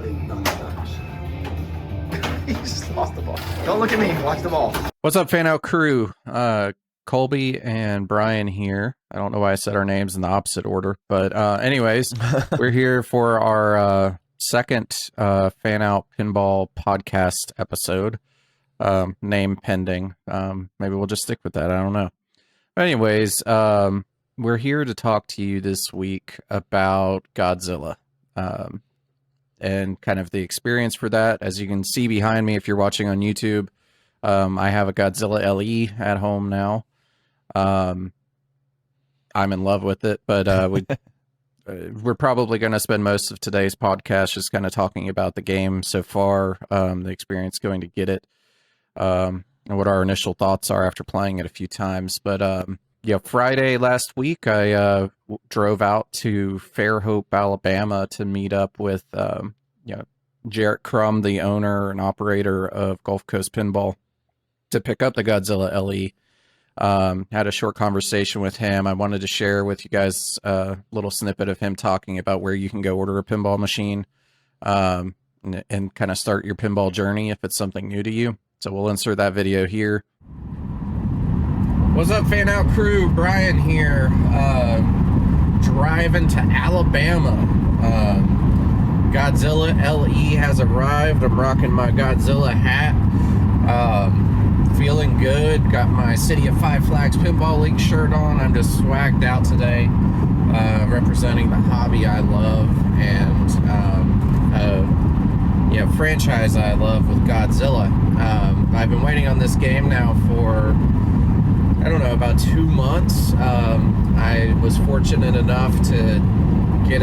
big dumb shots. He just lost the ball. Don't look at me. Watch the ball. What's up, Fanout Crew? Colby and Brian here. I don't know why I said our names in the opposite order, but anyways, we're here for our second Fanout Pinball Podcast episode. Name pending. Maybe we'll just stick with that. I don't know. Anyways, we're here to talk to you this week about Godzilla. And kind of the experience for that. As you can see behind me, if you're watching on YouTube, I have a Godzilla Aliiiive at home now. I'm in love with it, but we're probably going to spend most of today's podcast just kind of talking about the game so far, the experience going to get it, and what our initial thoughts are after playing it a few times. But yeah, Friday last week, I drove out to Fairhope, Alabama to meet up with Jarrett Crum, the owner and operator of Gulf Coast Pinball, to pick up the Godzilla LE. Had a short conversation with him. I wanted to share with you guys a little snippet of him talking about where you can go order a pinball machine, and kind of start your pinball journey if it's something new to you. So we'll insert that video here. What's up, Fanout Crew? Brian here, driving to Alabama. Godzilla LE has arrived. I'm rocking my Godzilla hat. Feeling good. Got my City of Five Flags Pinball League shirt on. I'm just swagged out today, representing the hobby I love and franchise I love with Godzilla. I've been waiting on this game now for, I don't know, about 2 months. I was fortunate enough to get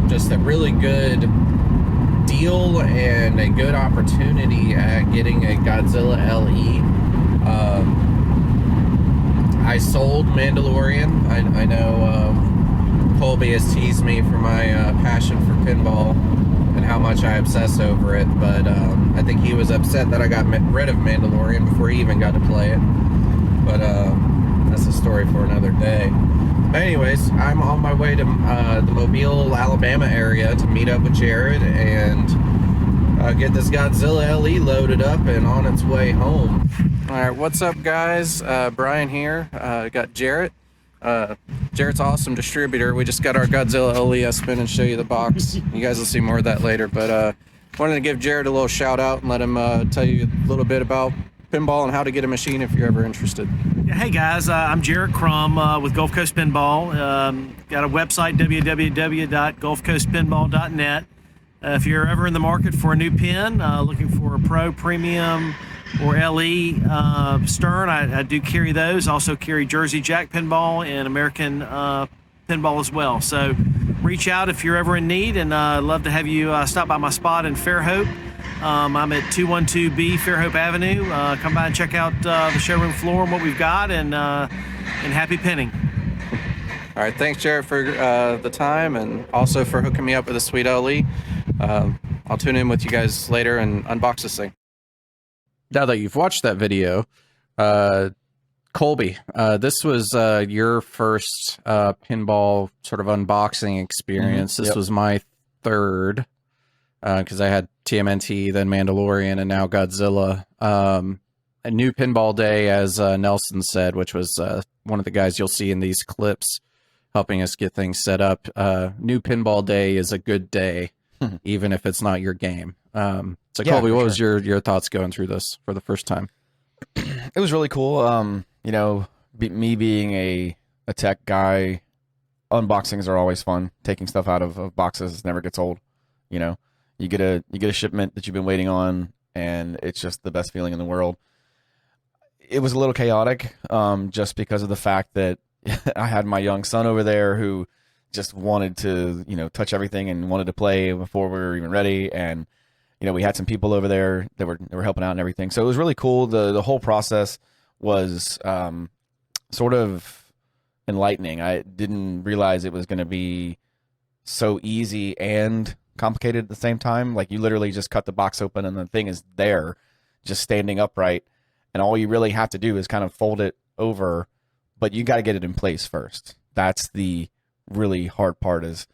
just a really good deal and a good opportunity at getting a Godzilla LE. I sold Mandalorian. I know Colby has teased me for my passion for pinball and how much I obsess over it, but I think he was upset that I got rid of Mandalorian before he even got to play it. But that's a story for another day. But anyways, I'm on my way to the Mobile, Alabama area to meet up with Jared and get this Godzilla LE loaded up and on its way home. All right, what's up, guys? Brian here. Got Jarrett. Jarrett's awesome distributor. We just got our Godzilla LE. I'll spin and show you the box. You guys will see more of that later. But wanted to give Jarrett a little shout out and let him tell you a little bit about pinball and how to get a machine if you're ever interested. Hey guys, I'm Jarrett Crum with Gulf Coast Pinball. Got a website, www.gulfcoastpinball.net. If you're ever in the market for a new pin, looking for a Pro, Premium, or LE Stern, I do carry those. Also carry Jersey Jack Pinball and American Pinball as well. So reach out if you're ever in need, and I'd love to have you stop by my spot in Fairhope. I'm at 212B Fairhope Avenue. Come by and check out the showroom floor and what we've got, and happy pinning. All right, thanks, Jarrett, for the time and also for hooking me up with a sweet LE. I'll tune in with you guys later and unbox this thing. Now that you've watched that video, Colby, this was your first pinball sort of unboxing experience. This was my third, because I had TMNT, then Mandalorian, and now Godzilla. A new pinball day, as Nelson said, which was one of the guys you'll see in these clips helping us get things set up. New pinball day is a good day, even if it's not your game. So yeah, Colby, what was your thoughts going through this for the first time? It was really cool. Me being a tech guy, unboxings are always fun. Taking stuff out of boxes never gets old. You get a shipment that you've been waiting on, and it's just the best feeling in the world. It was a little chaotic, just because of the fact that I had my young son over there who just wanted to, touch everything and wanted to play before we were even ready. And, we had some people over there that were helping out and everything. So it was really cool. The whole process was sort of enlightening. I didn't realize it was going to be so easy and complicated at the same time. Like, you literally just cut the box open and the thing is there, just standing upright. And all you really have to do is kind of fold it over, but you got to get it in place first. That's the really hard part, is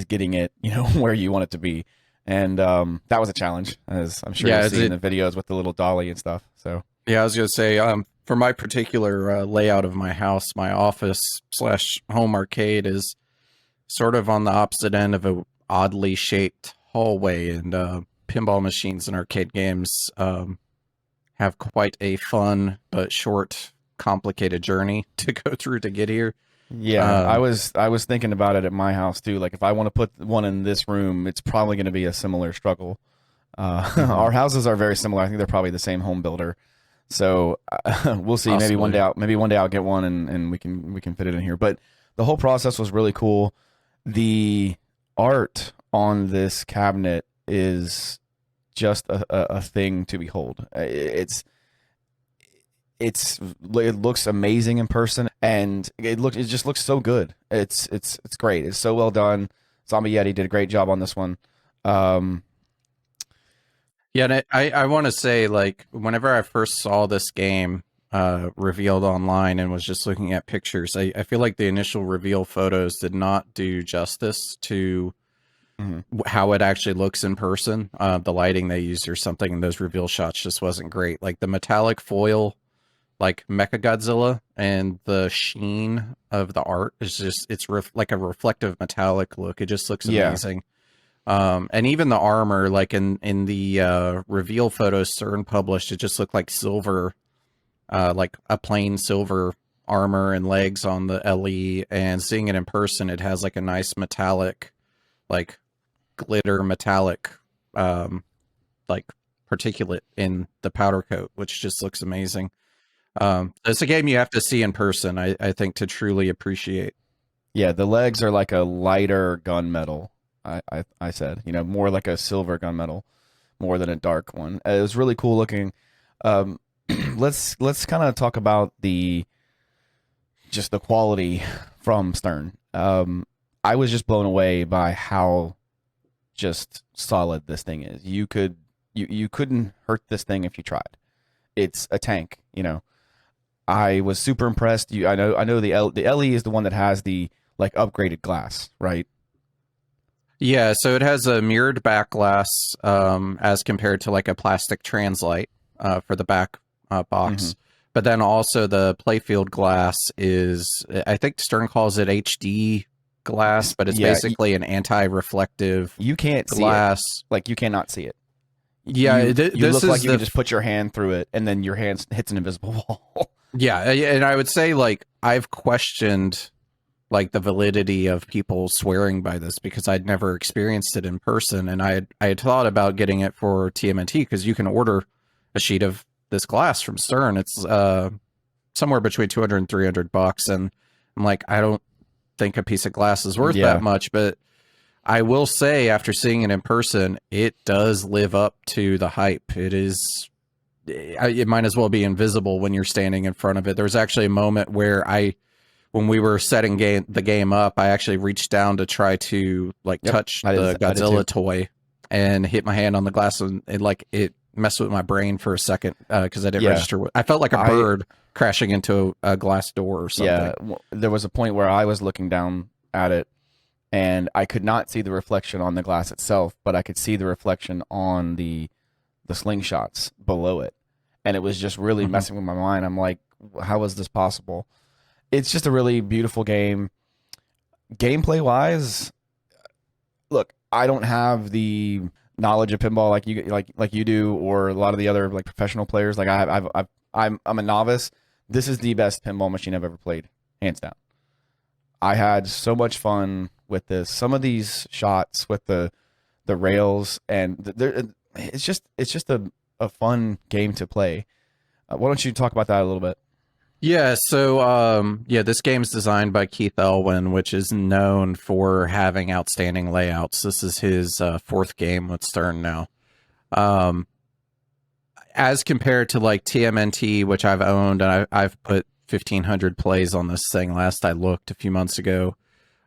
getting it, where you want it to be. And that was a challenge, as I'm sure you've seen the videos with the little dolly and stuff. So yeah, I was gonna say, for my particular layout of my house, my office / home arcade is sort of on the opposite end of a oddly shaped hallway, and pinball machines and arcade games have quite a fun but short, complicated journey to go through to get here. Yeah, I was thinking about it at my house too. Like, if I want to put one in this room, it's probably going to be a similar struggle. Our houses are very similar. I think they're probably the same home builder. So we'll see. Possibly. Maybe one day I'll get one and we can fit it in here. But the whole process was really cool. The art on this cabinet is just a thing to behold. It looks amazing in person, and it just looks so good. It's great. It's so well done. Zombie Yeti did a great job on this one. Yeah, and I want to say, like, whenever I first saw this game revealed online and was just looking at pictures, I feel like the initial reveal photos did not do justice to how it actually looks in person. The lighting they used or something in those reveal shots just wasn't great. Like, the metallic foil, like Mechagodzilla, and the sheen of the art is just, it's like a reflective metallic look. It just looks amazing. And even the armor, like in the reveal photos CERN published, it just looked like silver, like a plain silver armor and legs on the LE. And seeing it in person, it has like a nice metallic, like glitter metallic, like particulate in the powder coat, which just looks amazing. It's a game you have to see in person, I think, to truly appreciate. Yeah, the legs are like a lighter gunmetal. I said, you know, more like a silver gunmetal, more than a dark one. It was really cool looking. Let's kind of talk about the quality from Stern. I was just blown away by how just solid this thing is. You couldn't hurt this thing if you tried. It's a tank, you know. I was super impressed. I know the LE is the one that has the like upgraded glass, right? Yeah, so it has a mirrored back glass as compared to like a plastic translight for the back box. But then also the playfield glass is, I think Stern calls it HD glass, but it's basically an anti-reflective You can't glass. see it. Like, you cannot see it. Yeah, you this look is like you can just put your hand through it, and then your hand hits an invisible wall. Yeah, and I would say, like, I've questioned like the validity of people swearing by this because I'd never experienced it in person, and I had thought about getting it for TMNT because you can order a sheet of this glass from Stern. It's somewhere between $200 and $300, and I'm like, I don't think a piece of glass is worth that much, but I will say, after seeing it in person, it does live up to the hype. It might as well be invisible when you're standing in front of it. There was actually a moment where when we were setting the game up, I actually reached down to try to like touch the Godzilla toy and hit my hand on the glass, and it messed with my brain for a second because I didn't register. I felt like a bird crashing into a glass door or something. Yeah, there was a point where I was looking down at it, and I could not see the reflection on the glass itself, but I could see the reflection on the slingshots below it, and it was just really messing with my mind. I'm like, how is this possible? It's just a really beautiful game. Gameplay wise, look, I don't have the knowledge of pinball like you do, or a lot of the other like professional players. Like I'm a novice. This is the best pinball machine I've ever played, hands down. I had so much fun with this. Some of these shots with the rails, and it's just a fun game to play. Why don't you talk about that a little bit? Yeah, so this game is designed by Keith Elwin, which is known for having outstanding layouts. This is his fourth game with Stern now. As compared to like TMNT, which I've owned, and I've put 1,500 plays on this thing. Last I looked a few months ago,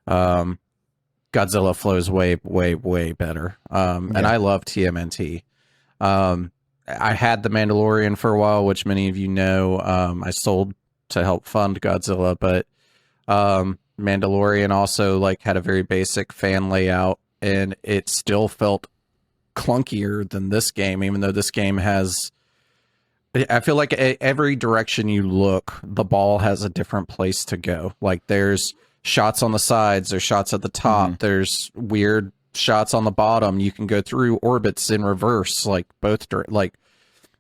Godzilla flows way, way, way better. And I love TMNT. I had the Mandalorian for a while, which many of you know. I sold to help fund Godzilla, but Mandalorian also like had a very basic fan layout, and it still felt clunkier than this game, even though this game has, I feel like every direction you look, the ball has a different place to go. Like there's shots on the sides, there's shots at the top, there's weird shots on the bottom. You can go through orbits in reverse, like like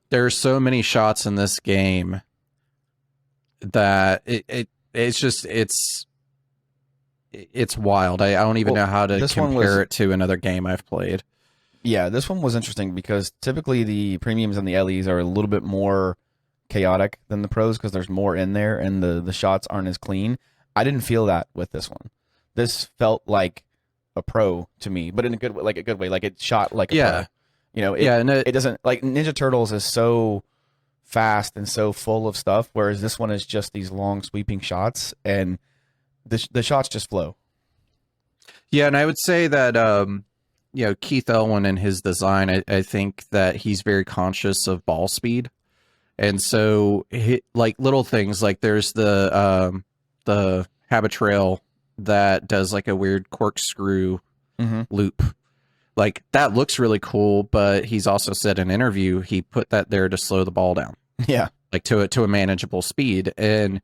there's so many shots in this game that it's wild. I don't even know how to compare it to another game I've played. Yeah, this one was interesting because typically the premiums and the LEs are a little bit more chaotic than the pros because there's more in there and the shots aren't as clean. I didn't feel that with this one. This felt like a pro to me, but in a good way, like it shot like a pro. You know, it doesn't, like Ninja Turtles is so fast and so full of stuff, whereas this one is just these long sweeping shots and the shots just flow. Yeah, and I would say that Keith Elwin in his design, I think that he's very conscious of ball speed. And so like little things, like there's the habit trail that does like a weird corkscrew loop. Like that looks really cool, but he's also said in an interview he put that there to slow the ball down. Yeah. Like to a manageable speed. And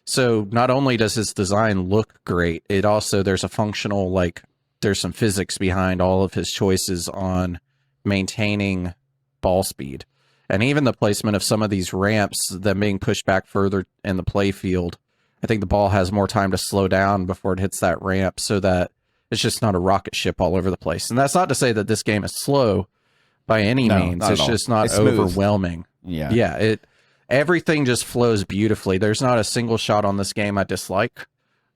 so not only does his design look great, it also there's a functional, like there's some physics behind all of his choices on maintaining ball speed. And even the placement of some of these ramps, them being pushed back further in the play field, I think the ball has more time to slow down before it hits that ramp so that it's just not a rocket ship all over the place. And that's not to say that this game is slow by any means. It's just not overwhelming. Yeah. Yeah. Everything just flows beautifully. There's not a single shot on this game I dislike.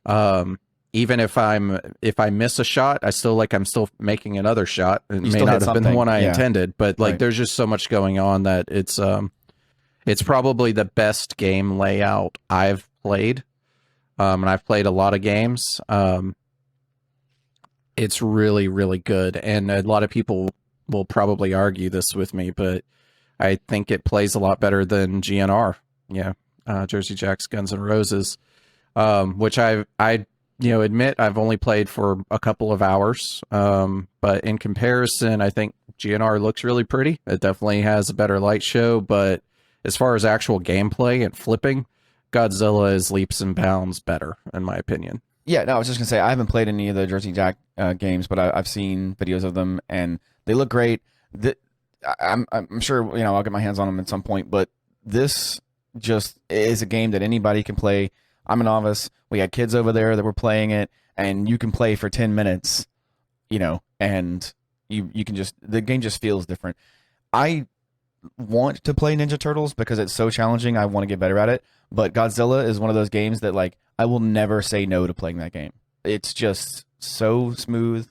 Even if I miss a shot, I'm still making another shot. It may not have been the one I intended, but like there's just so much going on that it's probably the best game layout I've played. And I've played a lot of games. It's really, really good. And a lot of people will probably argue this with me, but I think it plays a lot better than GNR. Yeah. Jersey Jack's Guns N' Roses, which I admit I've only played for a couple of hours. But in comparison, I think GNR looks really pretty. It definitely has a better light show, but as far as actual gameplay and flipping, Godzilla is leaps and bounds better, in my opinion. Yeah, no, I was just gonna say I haven't played any of the Jersey Jack games, but I've seen videos of them and they look great. I'm sure I'll get my hands on them at some point, but this just is a game that anybody can play. I'm a novice. We had kids over there that were playing it, and you can play for 10 minutes, and you can the game just feels different. I want to play Ninja Turtles because it's so challenging. I want to get better at it, but Godzilla is one of those games that like I will never say no to playing that game. It's just so smooth,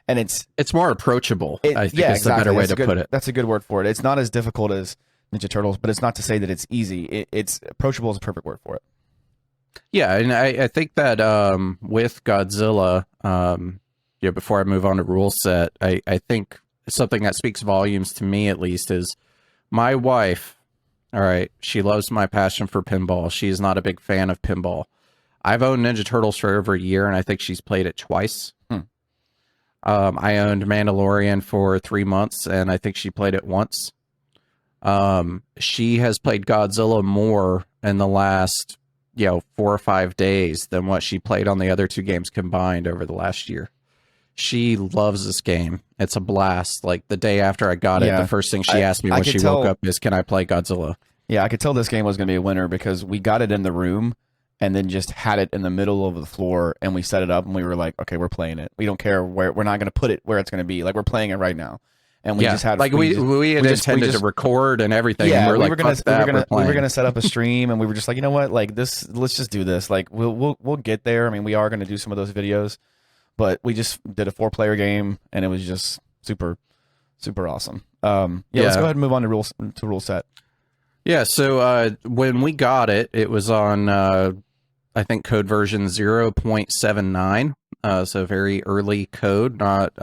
and it's more approachable. I think is the better way to put it. That's a good word for it. It's not as difficult as Ninja Turtles, but it's not to say that it's easy. It's approachable is a perfect word for it. Yeah, and I think that with Godzilla, before I move on to rule set, I think something that speaks volumes to me at least is my wife. All right, she loves my passion for pinball. She is not a big fan of pinball. I've owned Ninja Turtles for over a year, and I think she's played it twice. I owned Mandalorian for 3 months, and I think she played it once. She has played Godzilla more in the last 4 or 5 days than what she played on the other two games combined over the last year. She loves this game. It's a blast. Like the day after I got it, the first thing she asked me when she woke up is, can I play Godzilla? Yeah, I could tell this game was going to be a winner because we got it in the room and then just had it in the middle of the floor and we set it up and we were like, okay, we're playing it. We don't care where, we're not going to put it where it's going to be. Like we're playing it right now. And we just had like we had intended to record and everything. Yeah, and we were gonna set up a stream, and we were just like, you know what, like this, let's just do this. Like we'll get there. I mean, we are gonna do some of those videos, but we just did a 4-player game, and it was just super awesome. Let's go ahead and move on to rule set. Yeah. So when we got it, it was on I think code version 0.79. So very early code, not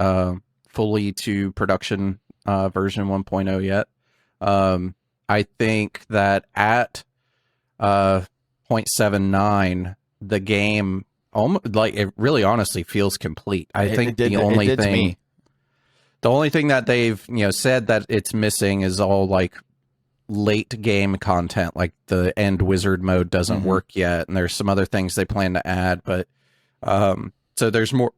fully to production version 1.0 yet. I think that at 0.79, the game almost like it really honestly feels complete. I think the only thing The only thing that they've said that it's missing is all like late game content, like the end wizard mode doesn't work yet, and there's some other things they plan to add, but so there's more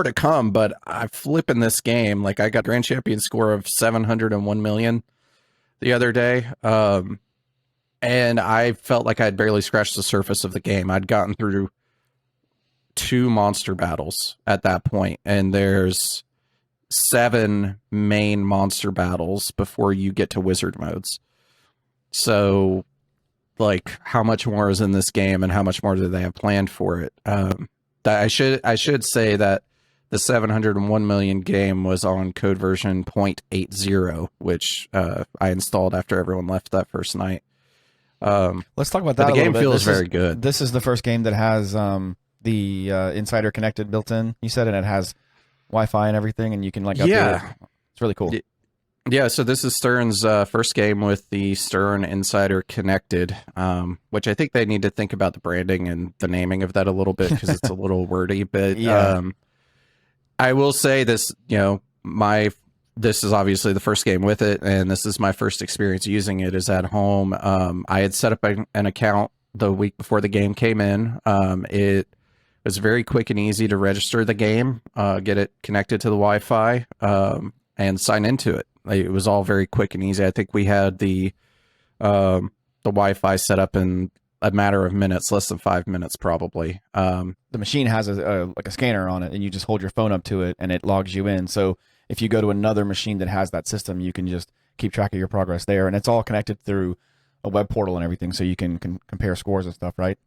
to come. But I'm flipping this game. Like, I got grand champion score of 701 million the other day, and I felt like I'd barely scratched the surface of the game. I'd gotten through 2 monster battles at that point, and there's 7 main monster battles before you get to wizard modes. So, like, how much more is in this game, and how much more do they have planned for it? I should say that the 701 million game was on code version 0.80, which I installed after everyone left that first night. Let's talk about that. The game feels very good. This is the first game that has the Insider connected built in. You said, and it has Wi-Fi and everything, and you can like update it. It's really cool. Yeah, so this is Stern's first game with the Stern Insider connected, which I think they need to think about the branding and the naming of that a little bit, because it's a little wordy. But I will say this, this is obviously the first game with it, and this is my first experience using it is at home. I had set up an account the week before the game came in. It was very quick and easy to register the game, get it connected to the Wi-Fi, and sign into it. It was all very quick and easy. I think we had the Wi-Fi set up in a matter of minutes, less than 5 minutes probably. The machine has a scanner on it, and you just hold your phone up to it, and it logs you in. So if you go to another machine that has that system, you can just keep track of your progress there, and it's all connected through a web portal and everything, so you can compare scores and stuff, right?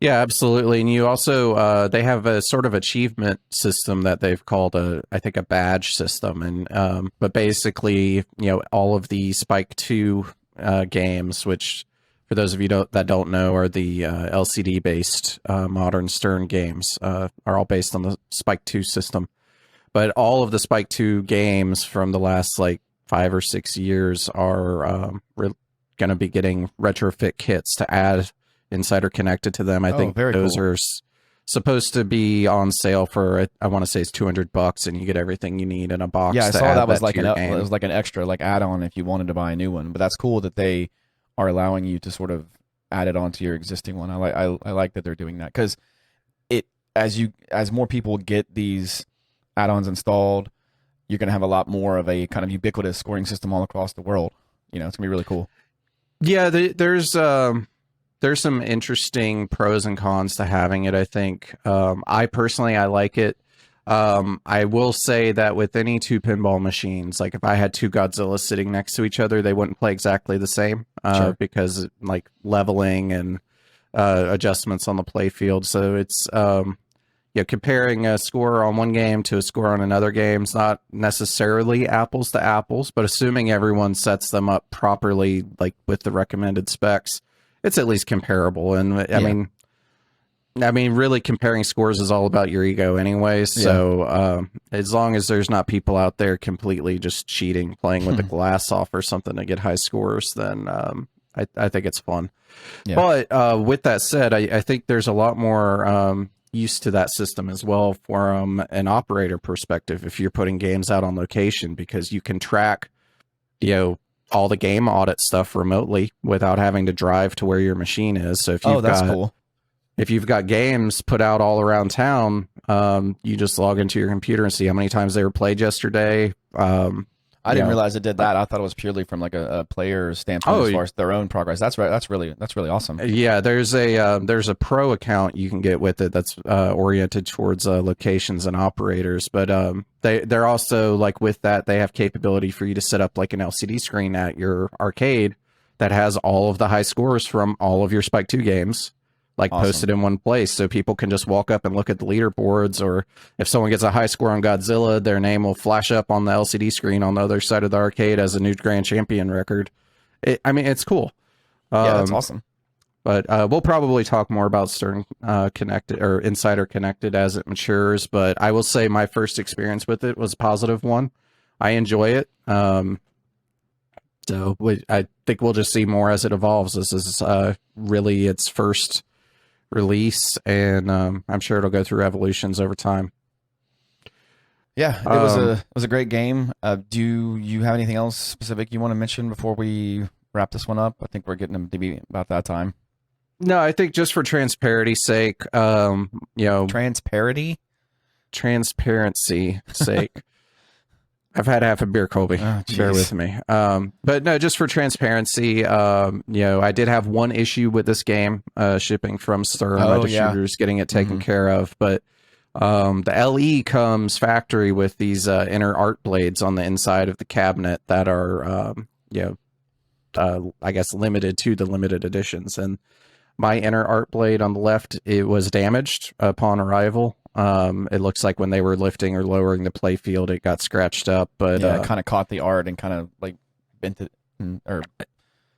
Yeah, absolutely. And you also, they have a sort of achievement system that they've called I think a badge system. And, but basically, all of the Spike 2 games, which for those of you that don't know, are the LCD based modern Stern games, are all based on the Spike 2 system. But all of the Spike 2 games from the last like 5 or 6 years are going to be getting retrofit kits to add Insider connected to them. I think those are supposed to be on sale for, I want to say it's $200, and you get everything you need in a box. Yeah, I saw that was like it was like an extra like add-on if you wanted to buy a new one. But that's cool that they are allowing you to sort of add it onto your existing one. I like that they're doing that, because as more people get these add-ons installed, you're going to have a lot more of a kind of ubiquitous scoring system all across the world. It's going to be really cool. Yeah, there's some interesting pros and cons to having it, I think. I personally like it. I will say that with any 2 pinball machines, like if I had 2 Godzillas sitting next to each other, they wouldn't play exactly the same, because like leveling and adjustments on the play field. So it's comparing a score on one game to a score on another game is not necessarily apples to apples, but assuming everyone sets them up properly, like with the recommended specs, it's at least comparable. And I mean, really comparing scores is all about your ego anyway. So as long as there's not people out there completely just cheating, playing with the glass off or something to get high scores, then I think it's fun. Yeah. But with that said, I think there's a lot more use to that system as well from an operator perspective if you're putting games out on location, because you can track, all the game audit stuff remotely without having to drive to where your machine is. So if you've cool. If you've got games put out all around town, you just log into your computer and see how many times they were played yesterday. I didn't realize it did that. I thought it was purely from like a player standpoint as far as their own progress. That's right. That's really awesome. Yeah, there's a pro account you can get with it that's oriented towards locations and operators. But they're also, like, with that, they have capability for you to set up like an LCD screen at your arcade that has all of the high scores from all of your Spike 2 games, like posted in one place, so people can just walk up and look at the leaderboards, or if someone gets a high score on Godzilla, their name will flash up on the LCD screen on the other side of the arcade as a new grand champion record. It's cool. Yeah, that's awesome. But we'll probably talk more about Stern Connected or Insider Connected as it matures. But I will say my first experience with it was a positive one. I enjoy it. So I think we'll just see more as it evolves. This is really its first release, and I'm sure it'll go through evolutions over time. Yeah, it was a great game. Do you have anything else specific you want to mention before we wrap this one up? I think we're getting to be about that time. No, I think just for transparency's sake, Transparency sake. I've had half a beer, Colby. Oh, bear with me. But no, just for transparency, I did have one issue with this game, shipping from Stern. My distributors getting it taken care of, but the LE comes factory with these inner art blades on the inside of the cabinet that are, I guess limited to the limited editions. And my inner art blade on the left, it was damaged upon arrival. It looks like when they were lifting or lowering the play field, it got scratched up. But it kind of caught the art and kind of like bent it or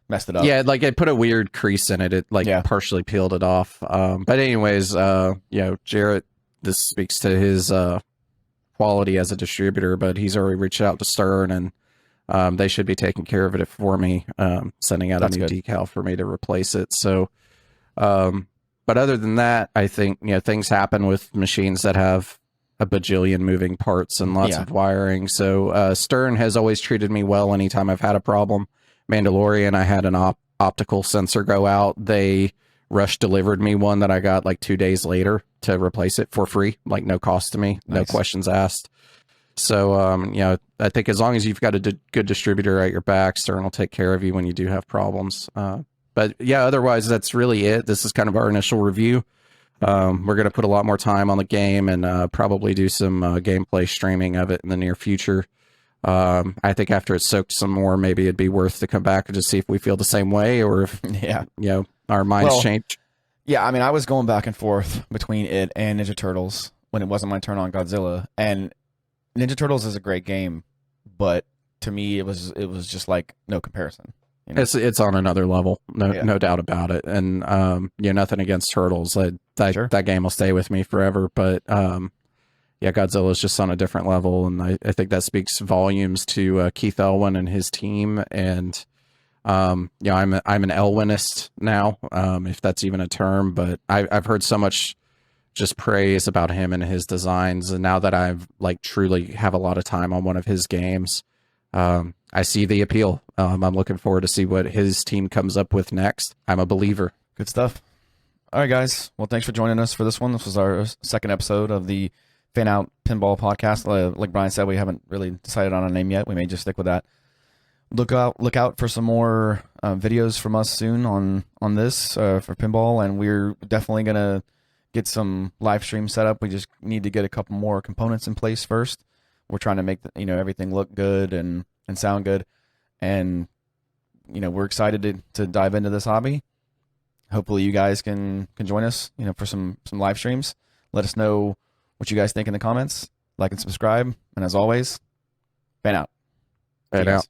messed it up. Yeah, like it put a weird crease in it. It partially peeled it off. But anyways, Jarrett, this speaks to his quality as a distributor, but he's already reached out to Stern, and they should be taking care of it for me, sending out a new decal for me to replace it. So, but other than that, I think things happen with machines that have a bajillion moving parts and lots of wiring. So Stern has always treated me well anytime I've had a problem. Mandalorian, I had an optical sensor go out. They rush delivered me one that I got like 2 days later to replace it for free, like no cost to me, no questions asked. So, I think as long as you've got a good distributor at your back, Stern will take care of you when you do have problems. But yeah, otherwise, that's really it. This is kind of our initial review. We're going to put a lot more time on the game and probably do some gameplay streaming of it in the near future. I think after it's soaked some more, maybe it'd be worth to come back and just see if we feel the same way or if, our minds change. Yeah, I mean, I was going back and forth between it and Ninja Turtles when it wasn't my turn on Godzilla. And Ninja Turtles is a great game, but to me, it was just like no comparison. It's on another level, no doubt about it. And nothing against Turtles. That game will stay with me forever. But Godzilla is just on a different level, and I think that speaks volumes to Keith Elwin and his team. And I'm an Elwinist now, if that's even a term. But I've heard so much just praise about him and his designs, and now that I've truly have a lot of time on one of his games, I see the appeal. I'm looking forward to see what his team comes up with next. I'm a believer. Good stuff. All right, guys. Well, thanks for joining us for this one. This was our second episode of the Fanout Pinball Podcast. Like Brian said, we haven't really decided on a name yet. We may just stick with that. Look out for some more videos from us soon on this for pinball, and we're definitely gonna get some live stream set up. We just need to get a couple more components in place first. We're trying to make everything look good and sound good, and we're excited to dive into this hobby. Hopefully you guys can join us for some live streams. Let us know what you guys think in the comments. Like and subscribe, and as always, fan out. Fan out.